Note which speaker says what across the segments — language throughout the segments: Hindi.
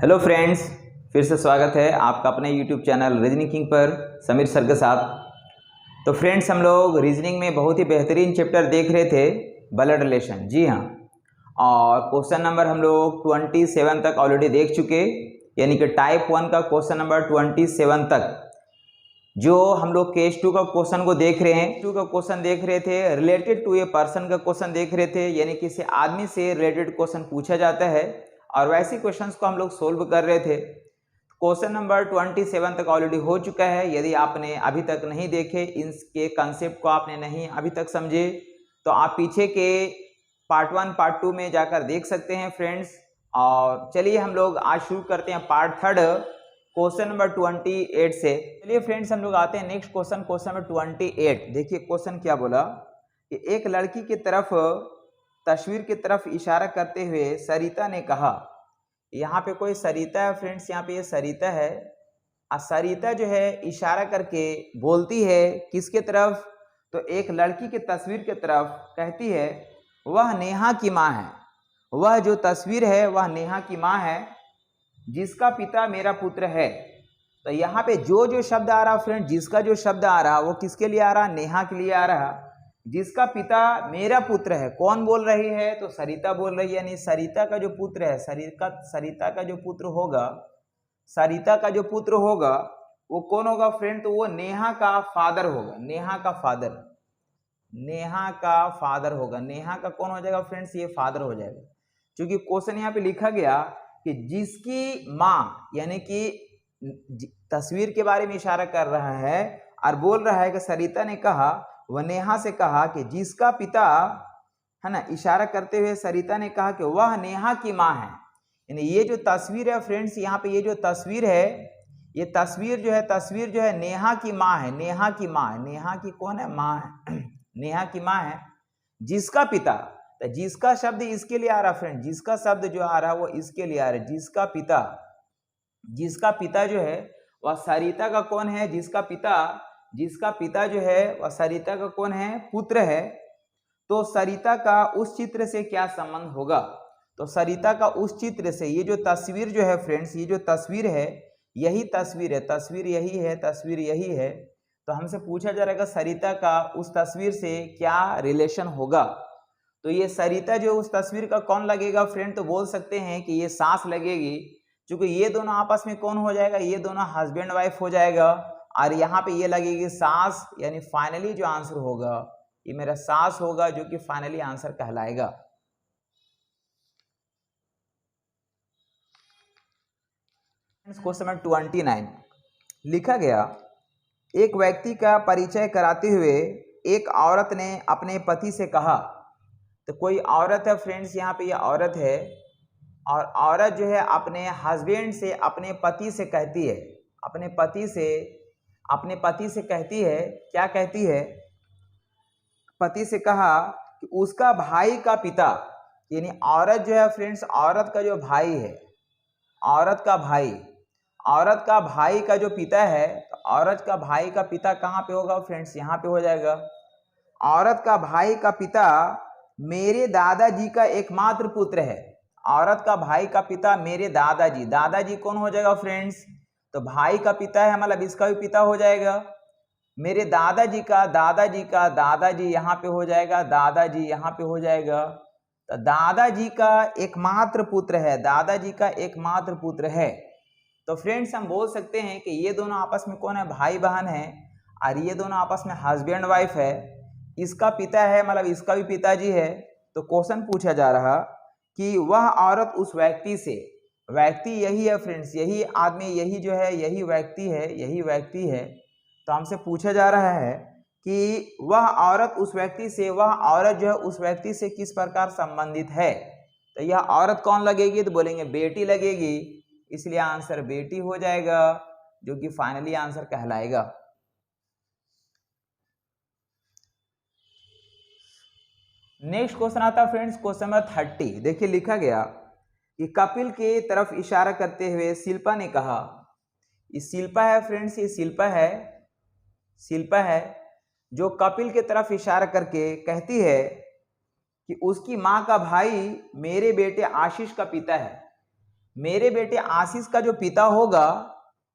Speaker 1: हेलो फ्रेंड्स, फिर से स्वागत है आपका अपने यूट्यूब चैनल रीजनिंग किंग पर समीर सर के साथ। तो फ्रेंड्स, हम लोग रीजनिंग में बहुत ही बेहतरीन चैप्टर देख रहे थे, ब्लड रिलेशन। जी हाँ, और क्वेश्चन नंबर हम लोग 27 तक ऑलरेडी देख चुके, यानी कि टाइप 1 का क्वेश्चन नंबर 27 तक जो हम लोग केस 2 का क्वेश्चन को देख रहे हैं। 2 का क्वेश्चन देख रहे थे, रिलेटेड टू ए पर्सन का क्वेश्चन देख रहे थे, यानी किसी आदमी से रिलेटेड क्वेश्चन पूछा जाता है और वैसे क्वेश्चंस को हम लोग सोल्व कर रहे थे। क्वेश्चन नंबर 27 तक ऑलरेडी हो चुका है। यदि आपने अभी तक नहीं देखे, इनके कंसेप्ट को आपने नहीं अभी तक समझे, तो आप पीछे के पार्ट 1 पार्ट 2 में जाकर देख सकते हैं फ्रेंड्स। और चलिए हम लोग आज शुरू करते हैं पार्ट 3 क्वेश्चन नंबर 28 से। चलिए फ्रेंड्स, हम लोग आते हैं नेक्स्ट क्वेश्चन, क्वेश्चन नंबर 28। देखिए क्वेश्चन क्या बोला कि एक लड़की की तरफ तस्वीर की तरफ इशारा करते हुए सरिता ने कहा। यहाँ पे कोई सरिता है फ्रेंड्स, यहाँ पे ये सरिता है। सरिता जो है इशारा करके बोलती है किसके तरफ, तो एक लड़की की तस्वीर की तरफ कहती है वह नेहा की माँ है। वह जो तस्वीर है वह नेहा की माँ है जिसका पिता मेरा पुत्र है। तो यहाँ पे जो शब्द आ रहा फ्रेंड, जिसका जो शब्द आ रहा वो किसके लिए आ रहा, नेहा के लिए आ रहा। जिसका पिता मेरा पुत्र है, कौन बोल रही है, तो सरिता बोल रही है। यानी सरिता का जो पुत्र है, सरिता का जो पुत्र होगा, सरिता का जो पुत्र होगा वो कौन होगा फ्रेंड, तो वो नेहा का फादर होगा। नेहा का फादर, नेहा का फादर होगा। नेहा का कौन हो जाएगा फ्रेंड्स, ये फादर हो जाएगा। क्योंकि क्वेश्चन यहाँ पे लिखा गया कि जिसकी माँ, यानी कि तस्वीर के बारे में इशारा कर रहा है और बोल रहा है कि सरिता ने कहा, वह नेहा से कहा कि जिसका पिता है ना, इशारा करते हुए सरिता ने कहा कि वह नेहा की माँ है। यानी ये जो तस्वीर है फ्रेंड्स, यहाँ पे ये जो तस्वीर है, ये तस्वीर जो है नेहा की माँ है। नेहा की माँ है, नेहा की कौन है, माँ है। नेहा की माँ है जिसका पिता, तो जिसका शब्द इसके लिए आ रहा फ्रेंड, जिसका शब्द जो आ रहा वो इसके लिए आ रहा है, जिसका पिता। जिसका पिता जो है वह सरिता का कौन है, जिसका पिता जो है वह सरिता का कौन है, पुत्र है। तो सरिता का उस चित्र से क्या संबंध होगा, तो सरिता का उस चित्र से, ये जो तस्वीर जो है फ्रेंड्स, ये जो तस्वीर है यही तस्वीर है, तस्वीर यही है, तस्वीर यही है। तो हमसे पूछा जा रहा है सरिता का उस तस्वीर से क्या रिलेशन होगा। तो ये सरिता जो उस तस्वीर का कौन लगेगा फ्रेंड, तो बोल सकते हैं कि ये सास लगेगी, क्योंकि ये दोनों आपस में कौन हो जाएगा, ये दोनों हस्बैंड वाइफ हो जाएगा। और यहाँ पे ये लगेगी सास, यानी फाइनली जो आंसर होगा ये मेरा सास होगा, जो कि फाइनली आंसर कहलाएगा। क्वेश्चन नंबर 29 लिखा गया, एक व्यक्ति का परिचय कराते हुए एक औरत ने अपने पति से कहा। तो कोई औरत है फ्रेंड्स, यहाँ पे ये औरत है, और औरत जो है अपने हस्बैंड से, अपने पति से कहती है, अपने पति से कहती है, क्या कहती है, पति से कहा कि उसका भाई का पिता, यानी औरत जो है फ्रेंड्स, औरत का जो भाई है, औरत का भाई का जो पिता है, तो औरत का भाई का पिता कहाँ पे होगा फ्रेंड्स, यहाँ पे हो जाएगा। औरत का भाई का पिता मेरे दादाजी का एकमात्र पुत्र है। औरत का भाई का पिता मेरे दादाजी, दादाजी कौन हो जाएगा फ्रेंड्स, तो भाई का पिता है, मतलब इसका भी पिता हो जाएगा। मेरे दादाजी का दादाजी यहाँ पे हो जाएगा, दादाजी यहाँ पे हो जाएगा। तो दादाजी का एकमात्र पुत्र है, दादाजी का एकमात्र पुत्र है। तो फ्रेंड्स, हम बोल सकते हैं कि ये दोनों आपस में कौन है, भाई बहन है, और ये दोनों आपस में हस्बैंड वाइफ है। इसका पिता है, मतलब इसका भी पिताजी है। तो क्वेश्चन पूछा जा रहा कि वह औरत उस व्यक्ति से, व्यक्ति यही है फ्रेंड्स, यही आदमी, यही जो है, यही व्यक्ति है। तो हमसे पूछा जा रहा है कि वह औरत उस व्यक्ति से, वह औरत जो है उस व्यक्ति से किस प्रकार संबंधित है। तो यह औरत कौन लगेगी, तो बोलेंगे बेटी लगेगी, इसलिए आंसर बेटी हो जाएगा, जो कि फाइनली आंसर कहलाएगा। नेक्स्ट क्वेश्चन आता है फ्रेंड्स, क्वेश्चन नंबर 30। देखिए लिखा गया कि कपिल के तरफ इशारा करते हुए शिल्पा ने कहा। ये शिल्पा है फ्रेंड्स, ये शिल्पा है जो कपिल के तरफ इशारा करके कहती है कि उसकी माँ का भाई मेरे बेटे आशीष का पिता है। मेरे बेटे आशीष का जो पिता होगा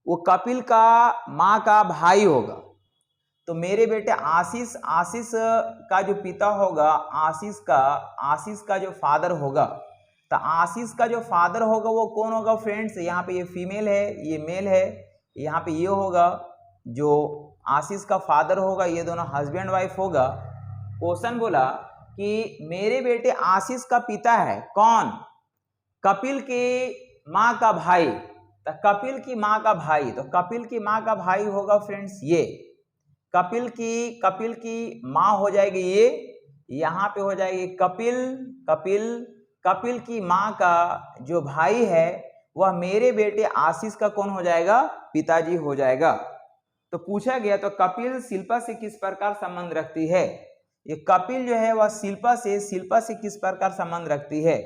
Speaker 1: वो कपिल का माँ का भाई होगा। तो मेरे बेटे आशीष का जो पिता होगा, आशीष का जो फादर होगा, तो आशीष का जो फादर होगा वो कौन होगा फ्रेंड्स? यहाँ पे ये फीमेल है, ये मेल है, यहाँ पे ये होगा जो आशीष का फादर होगा, ये दोनों हस्बैंड वाइफ होगा। क्वेश्चन बोला कि मेरे बेटे आशीष का पिता है कौन? कपिल की माँ का भाई। तो कपिल की माँ का भाई, तो कपिल की माँ का भाई होगा फ्रेंड्स ये। कपिल की माँ हो जाएगी ये, यहाँ पे हो जाएगी कपिल की माँ का जो भाई है वह मेरे बेटे आशीष का कौन हो जाएगा? पिताजी हो जाएगा। तो पूछा गया तो कपिल शिल्पा से किस प्रकार संबंध रखती है? ये कपिल जो है वह शिल्पा से किस प्रकार संबंध रखती है?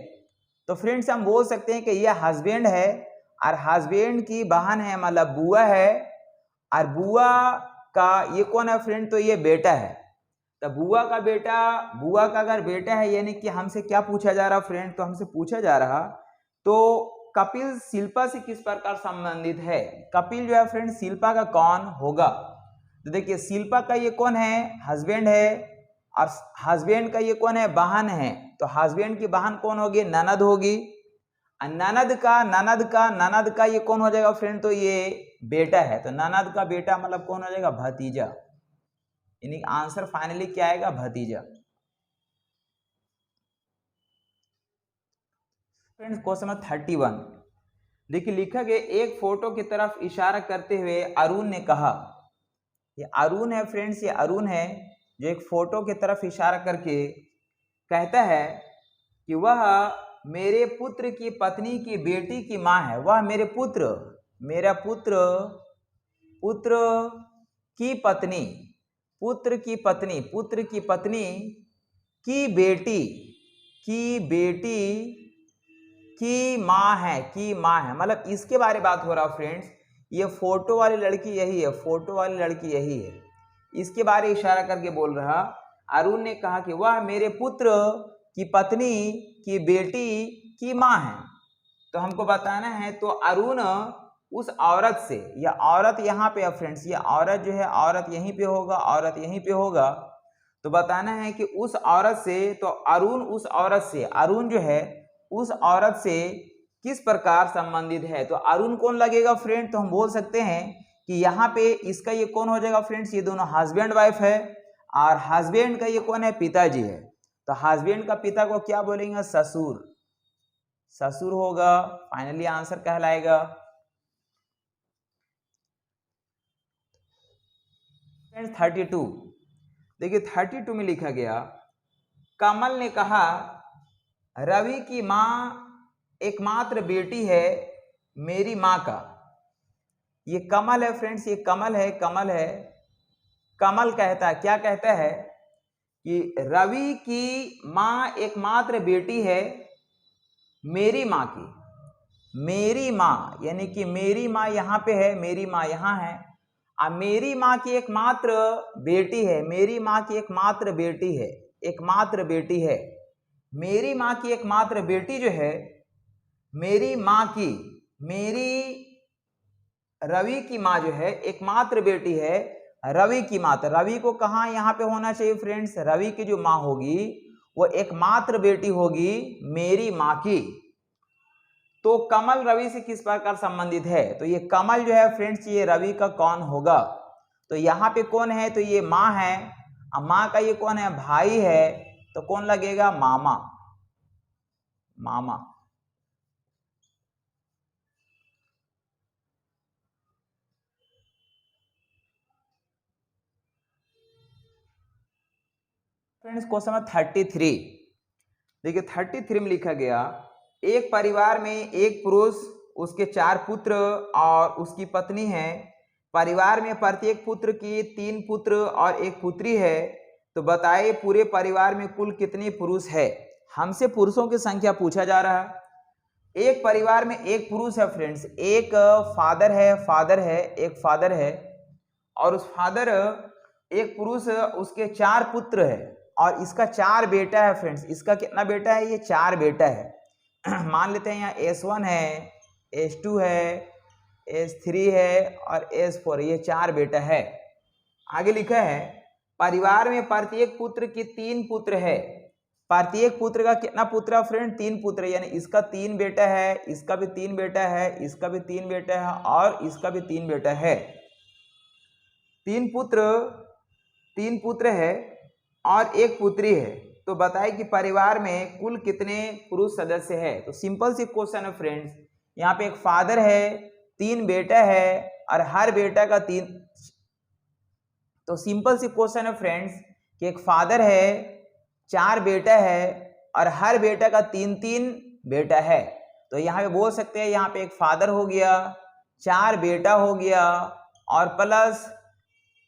Speaker 1: तो फ्रेंड्स हम बोल सकते हैं कि यह हस्बैंड है और हस्बैंड की बहन है, मतलब बुआ है, और बुआ का ये कौन है फ्रेंड? तो ये बेटा है। तो बुआ का अगर बेटा है, यानी कि हमसे क्या पूछा जा रहा फ्रेंड? तो हमसे पूछा जा रहा तो कपिल शिल्पा से किस प्रकार संबंधित है? कपिल जो है फ्रेंड शिल्पा का कौन होगा? तो देखिए शिल्पा का ये कौन है? हस्बैंड है, और हस्बैंड का ये कौन है? बहन है। तो हस्बैंड की बहन कौन होगी? ननद होगी। ननद का ये कौन हो जाएगा फ्रेंड? तो ये बेटा है। तो ननद का बेटा मतलब कौन हो जाएगा? भतीजा। यानी आंसर फाइनली क्या आएगा? भतीजा। फ्रेंड्स क्वेश्चन नंबर 31 देखिए लिखा गया, एक फोटो की तरफ इशारा करते हुए अरुण ने कहा, ये अरुण है फ्रेंड्स, ये अरुण है जो एक फोटो की तरफ इशारा करके कहता है कि वह मेरे पुत्र की पत्नी की बेटी की माँ है। वह मेरा पुत्र की पत्नी की बेटी की माँ है, मतलब इसके बारे में बात हो रहा फ्रेंड्स। ये फोटो वाली लड़की यही है, इसके बारे में इशारा करके बोल रहा। अरुण ने कहा कि वह मेरे पुत्र की पत्नी की बेटी की माँ है। तो हमको बताना है, तो अरुण उस औरत से, या औरत यहाँ पे है फ्रेंड्स, ये औरत जो है, औरत यहीं पे होगा, तो बताना है कि उस औरत से, तो अरुण जो है उस औरत से किस प्रकार संबंधित है? तो अरुण कौन लगेगा फ्रेंड? तो हम बोल सकते हैं कि यहाँ पे इसका ये कौन हो जाएगा फ्रेंड्स? ये दोनों हस्बैंड वाइफ है, और हस्बैंड का ये कौन है? पिताजी है। तो हस्बैंड का पिता को क्या बोलेंगे? ससुर होगा, फाइनली आंसर कहलाएगा। फ्रेंड्स 32 देखिए 32 में लिखा गया, कमल ने कहा रवि की माँ एकमात्र बेटी है मेरी माँ का। ये कमल है फ्रेंड्स, ये कमल है। कमल कहता है, क्या कहता है कि रवि की माँ एकमात्र बेटी है मेरी माँ की। मेरी माँ यानी कि मेरी माँ यहाँ पे है, मेरी माँ यहाँ है, और मेरी माँ की एकमात्र बेटी है। मेरी माँ की एकमात्र बेटी है। मेरी माँ की एकमात्र बेटी जो है, रवि की माँ जो है एकमात्र बेटी है रवि की माँ। तो रवि को कहाँ यहाँ पे होना चाहिए फ्रेंड्स? रवि की जो माँ होगी वो एकमात्र बेटी होगी मेरी माँ की। तो कमल रवि से किस प्रकार संबंधित है? तो ये कमल जो है फ्रेंड्स, ये रवि का कौन होगा? तो यहाँ पे कौन है? तो ये माँ है, और माँ का ये कौन है? भाई है। तो कौन लगेगा? मामा। फ्रेंड्स क्वेश्चन नंबर 33 देखिए 33 में लिखा गया, एक परिवार में एक पुरुष, उसके 4 पुत्र और उसकी पत्नी है। परिवार में प्रत्येक पुत्र की 3 पुत्र और 1 पुत्री है। तो बताइए पूरे परिवार में कुल कितने पुरुष है? हमसे पुरुषों की संख्या पूछा जा रहा है। एक परिवार में एक पुरुष है फ्रेंड्स, एक फादर है, और उस फादर एक पुरुष, उसके 4 पुत्र है और इसका 4 बेटा है फ्रेंड्स। इसका कितना बेटा है? ये 4 बेटा है। मान लेते हैं यहाँ S1 है, S2 है, S3 है और S4, ये 4 बेटा है। आगे लिखा है परिवार में प्रत्येक पुत्र की 3 पुत्र है। प्रत्येक पुत्र का कितना पुत्र है फ्रेंड? 3 पुत्र, यानी इसका 3 बेटा है, इसका भी 3 बेटा है, इसका भी 3 बेटा है और इसका भी 3 बेटा है। 3 पुत्र है और 1 पुत्री है। तो बताइए कि परिवार में कुल कितने पुरुष सदस्य है? तो सिंपल सी क्वेश्चन है फ्रेंड्स। यहाँ पे एक फादर है, 3 बेटा है और हर बेटा का 3। तो सिंपल सी क्वेश्चन है फ्रेंड्स कि एक फादर है, 4 बेटा है और हर बेटा का 3-3 बेटा है। तो यहाँ पे बोल सकते हैं यहाँ पे एक फादर हो गया, 4 बेटा हो गया और प्लस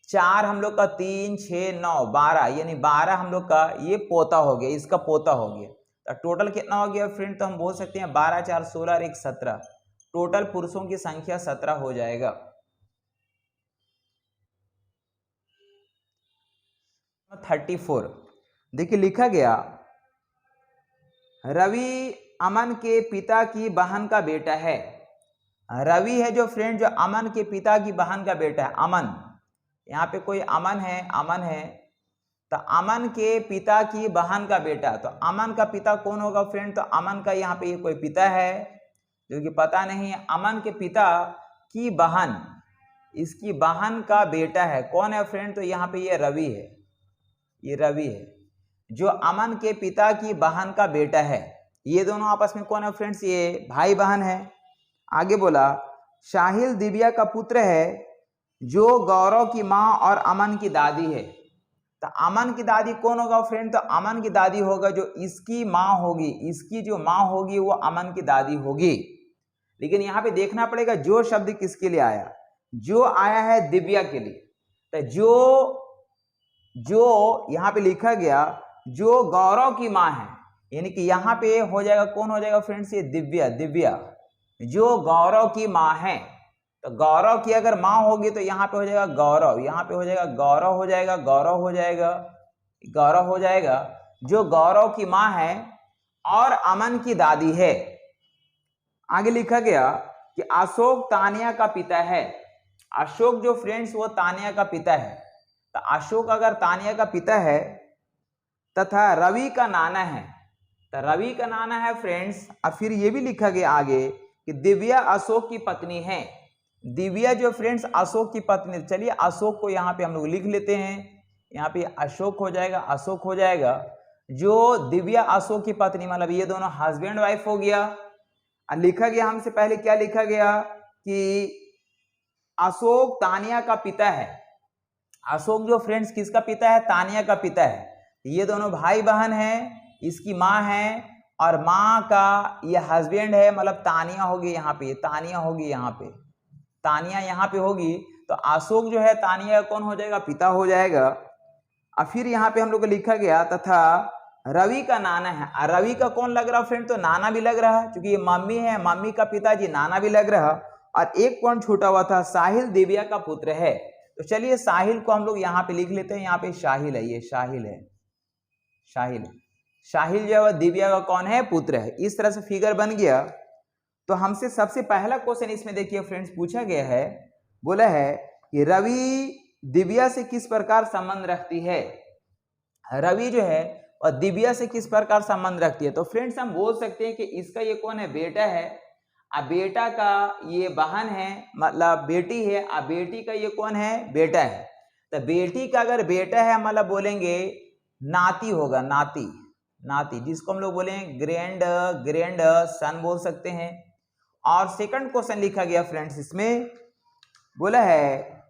Speaker 1: 4 हम लोग का 3, 6, 9, 12, यानी 12 हम लोग का ये पोता हो गया, इसका पोता हो गया। तो टोटल कितना हो गया फ्रेंड? तो हम बोल सकते हैं 12, 4, 16 और 1, 17। टोटल पुरुषों की संख्या 17 हो जाएगा। नंबर 34 देखिए लिखा गया रवि अमन के पिता की बहन का बेटा है। रवि है जो फ्रेंड, जो अमन के पिता की बहन का बेटा है। अमन, यहाँ पे कोई अमन है, तो अमन के पिता की बहन का बेटा। तो अमन का पिता कौन होगा फ्रेंड? तो अमन का यहाँ पे ये कोई पिता है जो कि पता नहीं है। अमन के पिता की बहन, इसकी बहन का बेटा है। कौन है फ्रेंड? तो यहाँ पे ये रवि है, ये रवि है जो अमन के पिता की बहन का बेटा है। ये दोनों आपस में कौन है फ्रेंड्स? ये भाई बहन है। आगे बोला साहिल दिव्या का पुत्र है जो गौरव की माँ और अमन की दादी है। तो अमन की दादी कौन होगा फ्रेंड? तो अमन की दादी होगा जो इसकी माँ होगी, इसकी जो माँ होगी वो अमन की दादी होगी। लेकिन यहाँ पे देखना पड़ेगा जो शब्द किसके लिए आया। जो आया है दिव्या के लिए। तो जो यहाँ पे लिखा गया जो गौरव की माँ है, यानी कि यहाँ पे हो जाएगा, कौन हो जाएगा फ्रेंड्स? ये दिव्या जो गौरव की माँ है। तो गौरव की अगर माँ होगी तो यहाँ पे हो जाएगा गौरव, यहाँ पे हो जाएगा गौरव, हो जाएगा जो गौरव की माँ है और अमन की दादी है। आगे लिखा गया कि अशोक तानिया का पिता है। अशोक जो फ्रेंड्स वो तानिया का पिता है। तो अशोक अगर तानिया का पिता है तथा रवि का नाना है, तो रवि का नाना है फ्रेंड्स। और फिर ये भी लिखा गया आगे कि दिव्या अशोक की पत्नी है। दिव्या जो फ्रेंड्स अशोक की पत्नी। चलिए अशोक को यहाँ पे हम लोग लिख लेते हैं, यहाँ पे अशोक हो जाएगा जो दिव्या अशोक की पत्नी, मतलब ये दोनों हस्बैंड वाइफ हो गया। और लिखा गया हमसे पहले क्या लिखा गया कि अशोक तानिया का पिता है। अशोक जो फ्रेंड्स किसका पिता है? तानिया का पिता है। ये दोनों भाई बहन हैं, इसकी माँ है और माँ का ये हस्बैंड है, मतलब तानिया होगी यहाँ पे, तानिया होगी यहाँ पे, तानिया यहाँ पे होगी। तो अशोक जो है तानिया कौन हो जाएगा? पिता हो जाएगा। और फिर यहाँ पे हम लोग को लिखा गया तथा रवि का नाना है। रवि का कौन लग रहा फ्रेंड? तो नाना भी लग रहा है, क्योंकि ये मम्मी है, मम्मी का पिताजी, नाना भी लग रहा। और एक पॉइंट छूटा हुआ था, साहिल दिव्या का पुत्र है। तो चलिए साहिल को हम लोग यहाँ पे लिख लेते हैं, यहाँ पे शाहिल है, ये शाहिल है, शाहिल जो है दिव्या का कौन है? पुत्र है। इस तरह से फिगर बन गया। तो हमसे सबसे पहला क्वेश्चन इसमें देखिए फ्रेंड्स पूछा गया है, बोला है कि रवि दिव्या से किस प्रकार संबंध रखती है। रवि जो है और दिव्या से किस प्रकार संबंध रखती है। तो फ्रेंड्स हम बोल सकते हैं कि इसका ये कौन है? बेटा है। अब बेटा का ये बहन है, मतलब बेटी है। अब बेटी का ये कौन है? बेटा है। तो बेटी का अगर बेटा है मतलब बोलेंगे नाती होगा, नाती जिसको हम लोग बोलेंगे ग्रैंड सन बोल सकते हैं। और सेकंड क्वेश्चन लिखा गया फ्रेंड्स, इसमें बोला है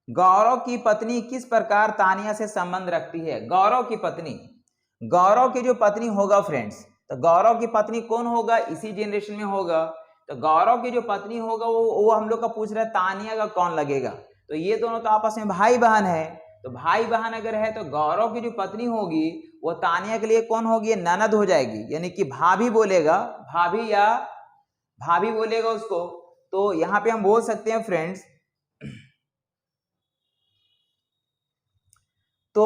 Speaker 1: गौरव की पत्नी किस प्रकार तानिया से संबंध रखती है। गौरव की पत्नी, गौरव की जो पत्नी होगा फ्रेंड्स, तो गौरव की पत्नी कौन होगा? इसी जनरेशन में होगा। तो गौरव की जो पत्नी होगा वो हम लोग का पूछ रहा है तानिया का कौन लगेगा। तो ये दोनों तो आपस में भाई बहन है। तो भाई बहन अगर है तो गौरव की जो पत्नी होगी वो तानिया के लिए कौन होगी? ननद हो जाएगी, यानी कि भाभी बोलेगा, भाभी बोलेगा उसको। तो यहाँ पे हम बोल सकते हैं फ्रेंड्स, तो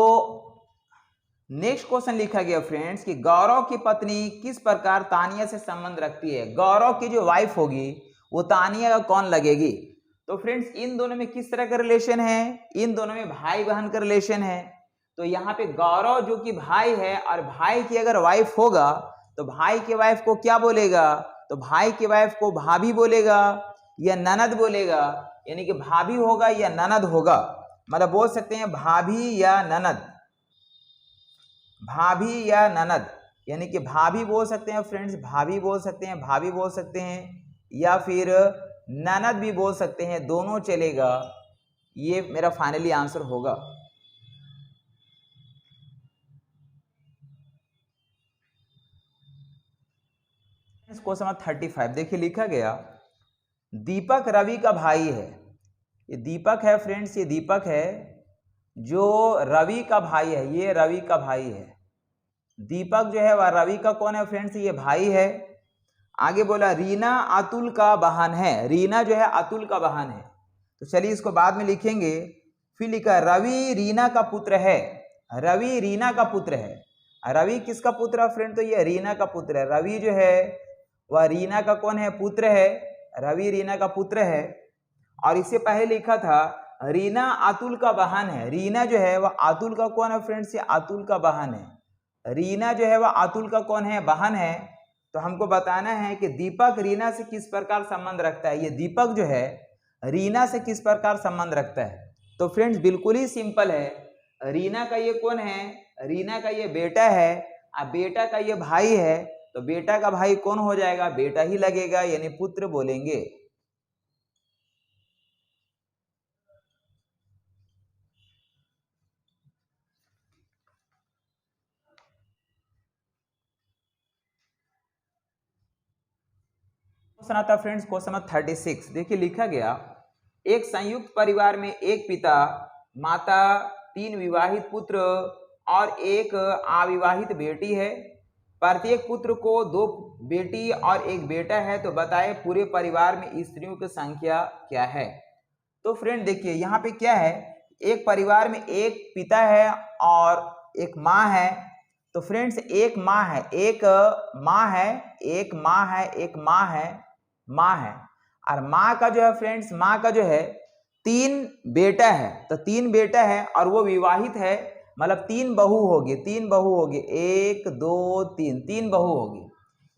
Speaker 1: नेक्स्ट क्वेश्चन लिखा गया फ्रेंड्स कि गौरव की पत्नी किस प्रकार तानिया से संबंध रखती है। गौरव की जो वाइफ होगी वो तानिया का कौन लगेगी। तो फ्रेंड्स इन दोनों में किस तरह का रिलेशन है, इन दोनों में भाई बहन का रिलेशन है। तो यहाँ पे गौरव जो कि भाई है और भाई की अगर वाइफ होगा तो भाई के वाइफ को क्या बोलेगा, तो भाई के वाइफ को भाभी बोलेगा या ननद बोलेगा, यानी कि भाभी होगा या ननद होगा, मतलब बोल सकते हैं भाभी या ननद, भाभी या ननद, यानी कि भाभी बोल सकते हैं फ्रेंड्स, भाभी बोल सकते हैं, भाभी बोल सकते हैं या फिर ननद भी बोल सकते हैं, दोनों चलेगा। ये मेरा फाइनली आंसर होगा। क्वेश्चन नंबर 35 देखिए लिखा गया दीपक रवि का भाई है। ये दीपक है फ्रेंड्स, ये दीपक है जो रवि का भाई है, ये रवि का भाई है। दीपक जो है वह रवि का कौन है फ्रेंड्स, ये भाई है। आगे बोला रीना अतुल का बहन है, रीना जो है अतुल का बहन है। तो चलिए इसको बाद में लिखेंगे। फिर लिखा रवि रीना का पुत्र है, रवि रीना का पुत्र है। रवि किसका पुत्र है फ्रेंड, तो ये रीना का पुत्र है। रवि जो है वह रीना का कौन है, पुत्र है। रवि रीना का पुत्र है। और इससे पहले लिखा था रीना अतुल का बहन है। रीना जो है वह अतुल का कौन है फ्रेंड्स, ये अतुल का बहन है। रीना जो है वह अतुल का कौन है, बहन है। तो हमको बताना है कि दीपक रीना से किस प्रकार संबंध रखता है। ये दीपक जो है रीना से किस प्रकार संबंध रखता है। तो फ्रेंड्स बिल्कुल ही सिंपल है। रीना का ये कौन है, रीना का ये बेटा है और बेटा का ये भाई है। तो बेटा का भाई कौन हो जाएगा, बेटा ही लगेगा, यानी पुत्र बोलेंगे। क्वेश्चन आता है फ्रेंड्स क्वेश्चन नंबर 36 देखिए लिखा गया एक संयुक्त परिवार में एक पिता, माता, 3 विवाहित पुत्र और एक अविवाहित बेटी है। प्रत्येक पुत्र को 2 बेटी और 1 बेटा है। तो बताएं पूरे परिवार में स्त्रियों की संख्या क्या है। तो फ्रेंड देखिए यहाँ पे क्या है, एक परिवार में एक पिता है और एक माँ है। तो फ्रेंड्स एक माँ है, एक माँ है, एक माँ है, एक माँ है, माँ है। और माँ का जो है फ्रेंड्स, माँ का जो है 3 बेटा है। तो 3 बेटा है और वो विवाहित है, मतलब 3 बहू होगी, 3 बहू होगी, 1 2 3, 3 बहू होगी।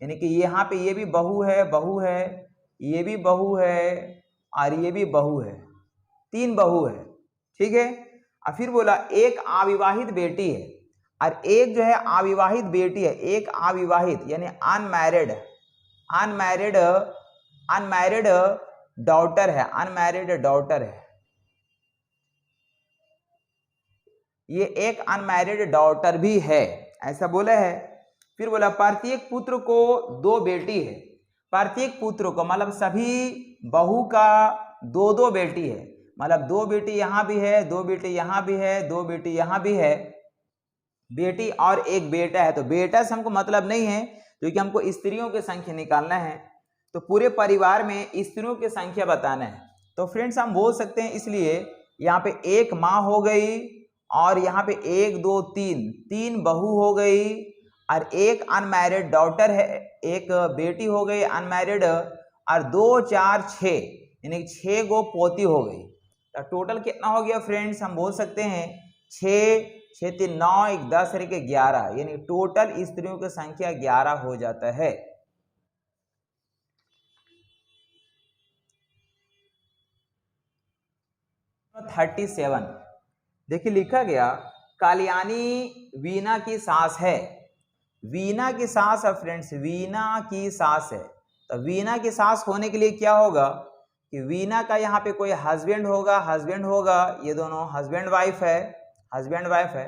Speaker 1: यानी कि यहाँ पे ये भी बहू है, बहू है, ये भी बहू है और ये भी बहू है, 3 बहू है, ठीक है। और फिर बोला एक अविवाहित बेटी है और एक जो है अविवाहित बेटी है, एक अविवाहित यानी अनमैरिड, अनमैरिड, अनमैरिड डॉटर है, अनमैरिड डॉटर है, ये एक अनमैरिड डॉटर भी है, ऐसा बोला है। फिर बोला प्रत्येक पुत्र को 2 बेटी है। प्रत्येक पुत्र को मतलब सभी बहू का 2 बेटी है, मतलब 2 बेटी यहाँ भी है, 2 बेटी यहाँ भी है, 2 बेटी यहाँ भी है, बेटी और 1 बेटा है। तो बेटा से हमको मतलब नहीं है क्योंकि हमको स्त्रियों की संख्या निकालना है। तो पूरे परिवार में स्त्रियों की संख्या बताना है। तो फ्रेंड्स हम बोल सकते हैं, इसलिए यहाँ पे एक माँ हो गई और यहाँ पे 1 2 3, 3 बहू हो गई और एक अनमैरिड डॉटर है, एक बेटी हो गई अनमैरिड, और 2 4 6 यानी 6 गो पोती हो गई। तो टोटल कितना हो गया फ्रेंड्स, हम बोल सकते हैं 6 6 3 9 1 10 और 1 11, यानी टोटल स्त्रियों की संख्या 11 हो जाता है। तो 37 देखिए लिखा गया कालियानी वीना की सास है। वीना की सास है फ्रेंड्स, वीना की सास है। तो वीना की सास होने के लिए क्या होगा कि वीना का यहाँ पे कोई हस्बैंड होगा, हस्बैंड होगा, ये दोनों हस्बैंड वाइफ है, हस्बैंड वाइफ है।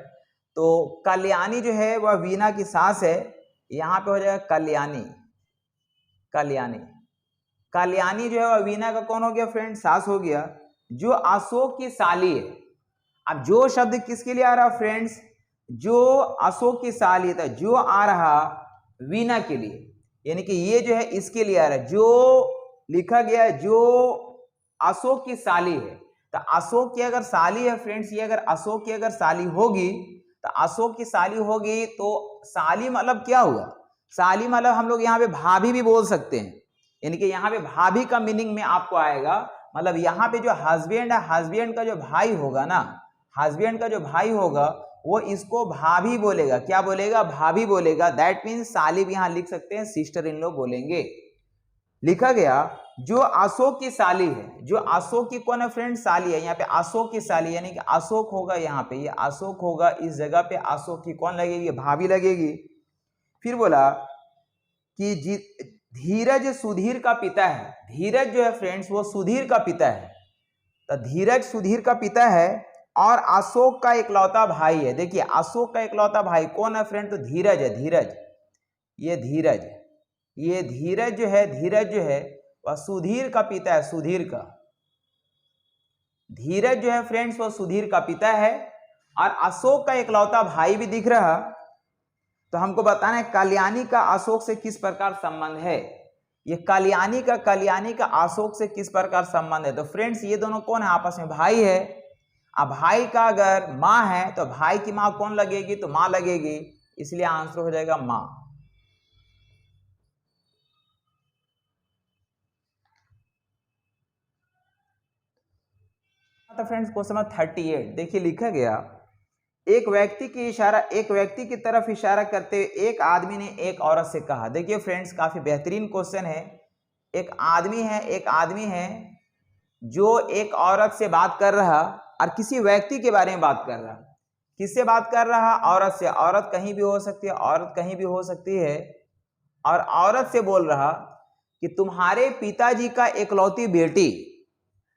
Speaker 1: तो कल्याणी जो है वह वीना की सास है, यहाँ पे हो जाएगा कल्याणी, कल्याणी। कल्याणी जो है वह वीना का कौन हो गया फ्रेंड, सास हो गया, जो अशोक की साली है। अब जो शब्द किसके लिए आ रहा फ्रेंड्स, जो अशोक की साली था, जो आ रहा वीना के लिए, यानी कि ये जो है इसके लिए आ रहा है, जो लिखा गया है जो अशोक की साली है। तो अशोक की अगर साली है फ्रेंड्स, ये अगर अशोक की अगर साली होगी तो अशोक की साली होगी, तो साली मतलब क्या हुआ, साली मतलब हम लोग यहाँ पे भाभी भी बोल सकते हैं, यानी कि यहाँ पे भाभी का मीनिंग में आपको आएगा, मतलब यहाँ पे जो हस्बैंड है, हस्बैंड का जो भाई होगा ना, हस्बैंड का जो भाई होगा वो इसको भाभी बोलेगा, क्या बोलेगा, भाभी बोलेगा। दैट मीन्स साली भी यहाँ लिख सकते हैं, सिस्टर इन लॉ बोलेंगे। लिखा गया जो अशोक की साली है, जो अशोक की कौन है फ्रेंड, साली है। यहाँ पे अशोक की साली यानी कि अशोक होगा, यहाँ पे ये अशोक होगा, इस जगह पे अशोक की कौन लगेगी, भाभी लगेगी। फिर बोला कि धीरज सुधीर का पिता है। धीरज जो है फ्रेंड्स वो सुधीर का पिता है, तो धीरज सुधीर का पिता है और अशोक का इकलौता भाई है। देखिए अशोक का इकलौता भाई कौन है फ्रेंड, तो धीरज है, धीरज, ये धीरज, ये धीरज जो है, धीरज जो है वह सुधीर का पिता है, सुधीर का, धीरज जो है फ्रेंड्स वो सुधीर का पिता है और अशोक का इकलौता भाई भी दिख रहा। तो हमको बताना है कल्याणी का अशोक से किस प्रकार संबंध है। ये कल्याणी का अशोक से किस प्रकार संबंध है। तो फ्रेंड्स ये दोनों कौन है, आपस में भाई है। अब भाई का अगर माँ है तो भाई की माँ कौन लगेगी, तो माँ लगेगी, इसलिए आंसर हो जाएगा माँ। तो फ्रेंड्स क्वेश्चन नंबर 38 देखिए लिखा गया एक व्यक्ति की तरफ इशारा करते हुए एक आदमी ने एक औरत से कहा। देखिए फ्रेंड्स काफी बेहतरीन क्वेश्चन है। एक आदमी है जो एक औरत से बात कर रहा और किसी व्यक्ति के बारे में बात कर रहा। किससे बात कर रहा, औरत से। औरत कहीं भी हो सकती है, औरत कहीं भी हो सकती है। और औरत से बोल रहा कि तुम्हारे पिताजी का एकलौती बेटी,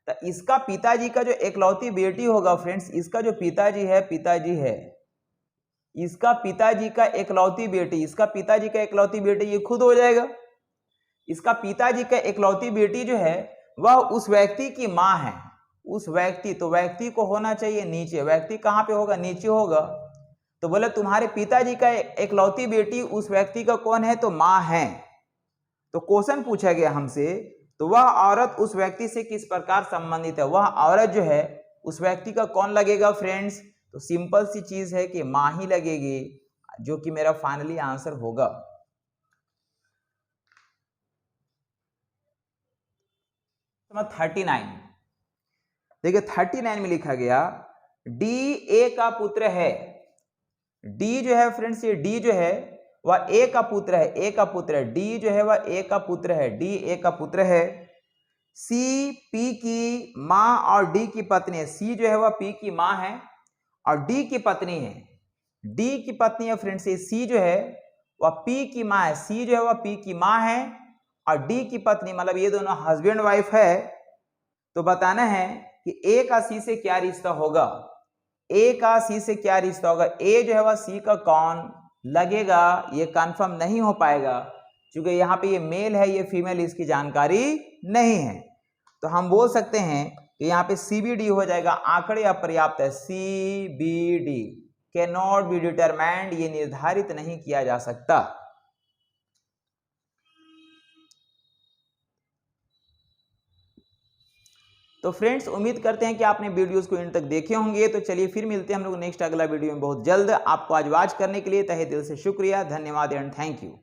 Speaker 1: तो इसका पिताजी का जो एकलौती बेटी होगा फ्रेंड्स, इसका जो पिताजी है, इसका पिताजी का एकलौती बेटी, इसका पिताजी का एकलौती बेटी ये खुद हो जाएगा। इसका पिताजी का एकलौती बेटी जो है वह उस व्यक्ति की माँ है। उस व्यक्ति, तो व्यक्ति को होना चाहिए नीचे, व्यक्ति कहाँ पे होगा, नीचे होगा। तो बोले तुम्हारे पिताजी का एकलौती बेटी उस व्यक्ति का कौन है, तो माँ है। तो क्वेश्चन पूछा गया हमसे, तो वह औरत उस व्यक्ति से किस प्रकार संबंधित है। वह औरत जो है उस व्यक्ति का कौन लगेगा फ्रेंड्स, तो सिंपल सी चीज है कि माँ ही लगेगी, जो कि मेरा फाइनली आंसर होगा। नंबर 39 देखिए 39 में लिखा गया डी ए का पुत्र है। डी जो है फ्रेंड्स, ये डी जो है वह ए का पुत्र है, ए का पुत्र है। डी जो है वह ए का पुत्र है, डी ए का पुत्र है। सी पी की माँ और डी की पत्नी है। सी जो है वह पी की माँ है और डी की पत्नी है। डी की पत्नी है फ्रेंड्स, ये सी जो है वह पी की माँ है। सी जो है वह पी की माँ है और डी की पत्नी, मतलब ये दोनों हस्बैंड वाइफ है। तो बताना है कि ए का सी से क्या रिश्ता होगा। ए का सी से क्या रिश्ता होगा। ए जो है वह सी का कौन लगेगा, ये कंफर्म नहीं हो पाएगा क्योंकि यहाँ पे ये मेल है, ये फीमेल, इसकी जानकारी नहीं है। तो हम बोल सकते हैं कि यहाँ पे CBD हो जाएगा, आंकड़े अपर्याप्त है। CBD can not be determined, ये निर्धारित नहीं किया जा सकता। तो फ्रेंड्स उम्मीद करते हैं कि आपने वीडियोस को इन तक देखे होंगे। तो चलिए फिर मिलते हैं हम लोग नेक्स्ट अगला वीडियो में बहुत जल्द। आपको आज वॉच करने के लिए तहे दिल से शुक्रिया, धन्यवाद एंड थैंक यू।